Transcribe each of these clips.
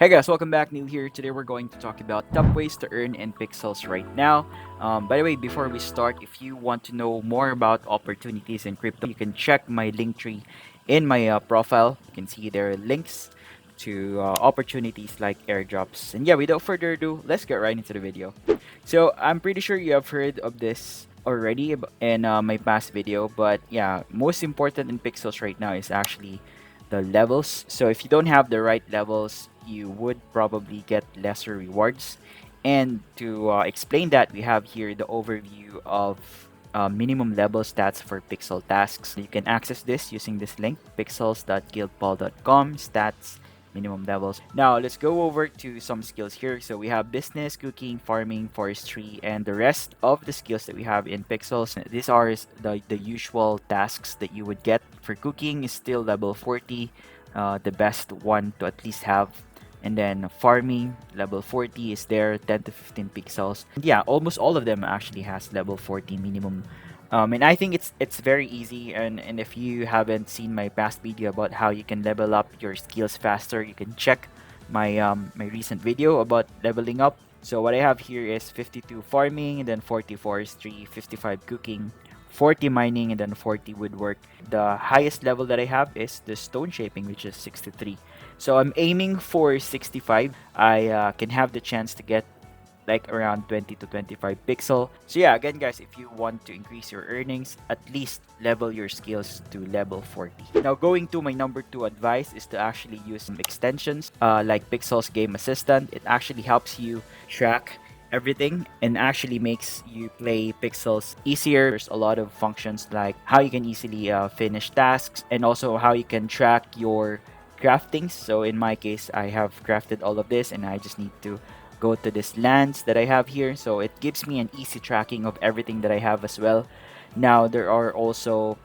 Hey guys, welcome back. Neil here. Today we're going to talk about top ways to earn in pixels right now. By the way, before we start, if you want to know more about opportunities in crypto, you can check my link tree in my profile. You can see there are links to opportunities like airdrops. And yeah, without further ado, let's get right into the video. So I'm pretty sure you have heard of this already in my past video, but yeah, most important in pixels right now is actually the levels. So if you don't have the right levels, you would probably get lesser rewards. And to explain that, we have here the overview of minimum level stats for pixel tasks. You can access this using this link, pixels.guildball.com stats minimum levels. Now let's go over to some skills here. So we have business, cooking, farming, forestry, and the rest of the skills that we have in pixels. These are the usual tasks that you would get. For cooking is still level 40, the best one to at least have. And then farming level 40 is there, 10 to 15 pixels. Yeah, almost all of them actually has level 40 minimum. And I think it's very easy. And if you haven't seen my past video about how you can level up your skills faster, you can check my recent video about leveling up. So what I have here is 52 farming, and then 40 forestry, 55 cooking, 40 mining, and then 40 woodwork. The highest level that I have is the stone shaping, which is 63. So I'm aiming for 65. I can have the chance to get like around 20 to 25 pixel. So yeah, again guys, if you want to increase your earnings, at least level your skills to level 40. Now going to my number 2 advice is to actually use some extensions like Pixels Game Assistant. It actually helps you track everything and actually makes you play pixels easier. There's a lot of functions like how you can easily finish tasks and also how you can track your craftings. So in my case, I have crafted all of this and I just need to go to this lands that I have here. So it gives me an easy tracking of everything that I have as well. Now there are also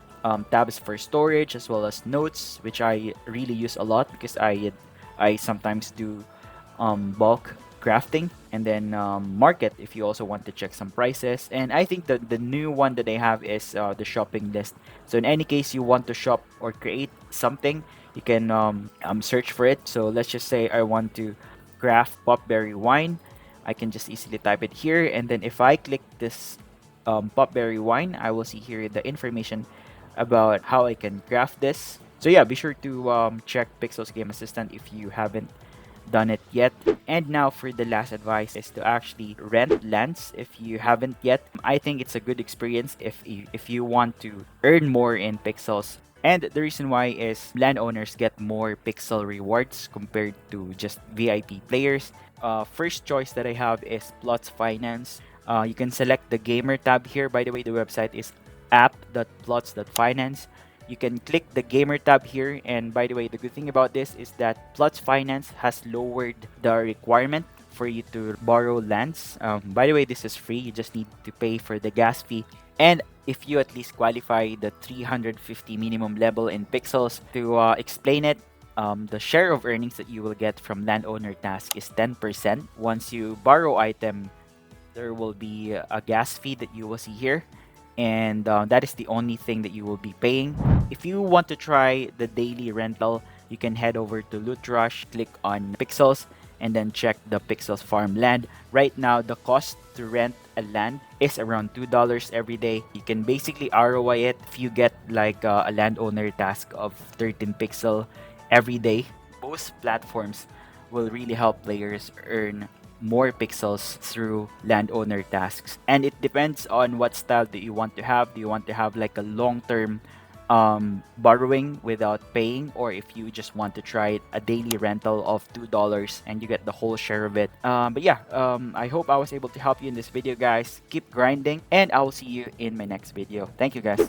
tabs for storage as well as notes, which I really use a lot because I sometimes do bulk crafting and then market if you also want to check some prices. And I think that the new one that I have is the shopping list. So in any case you want to shop or create something, you can search for it. So let's just say I want to craft popberry wine. I can just easily type it here, and then if I click this popberry wine, I will see here the information about how I can craft this. So yeah, be sure to check Pixels Game Assistant if you haven't done it yet. And now for the last advice is to actually rent lands if you haven't yet. I think it's a good experience if you want to earn more in pixels. And the reason why is landowners get more pixel rewards compared to just VIP players. First choice that I have is Plots Finance. You can select the gamer tab here. By the way, the website is app.plots.finance. You can click the gamer tab here, and by the way, the good thing about this is that Plots Finance has lowered the requirement for you to borrow lands. By the way, this is free. You just need to pay for the gas fee. And if you at least qualify the 350 minimum level in pixels, to explain it, the share of earnings that you will get from landowner task is 10%. Once you borrow item, there will be a gas fee that you will see here, and that is the only thing that you will be paying. If you want to try the daily rental, you can head over to Loot Rush, click on Pixels, and then check the Pixels farm land. Right now, the cost to rent a land is around $2 every day. You can basically ROI it if you get like a landowner task of 13 pixel every day. Both platforms will really help players earn more pixels through landowner tasks, and it depends on what style do you want to have. Do you want to have like a long-term borrowing without paying, or if you just want to try a daily rental of $2 and you get the whole share of it. But yeah, I hope I was able to help you in this video, guys. Keep grinding, and I will see you in my next video. Thank you, guys.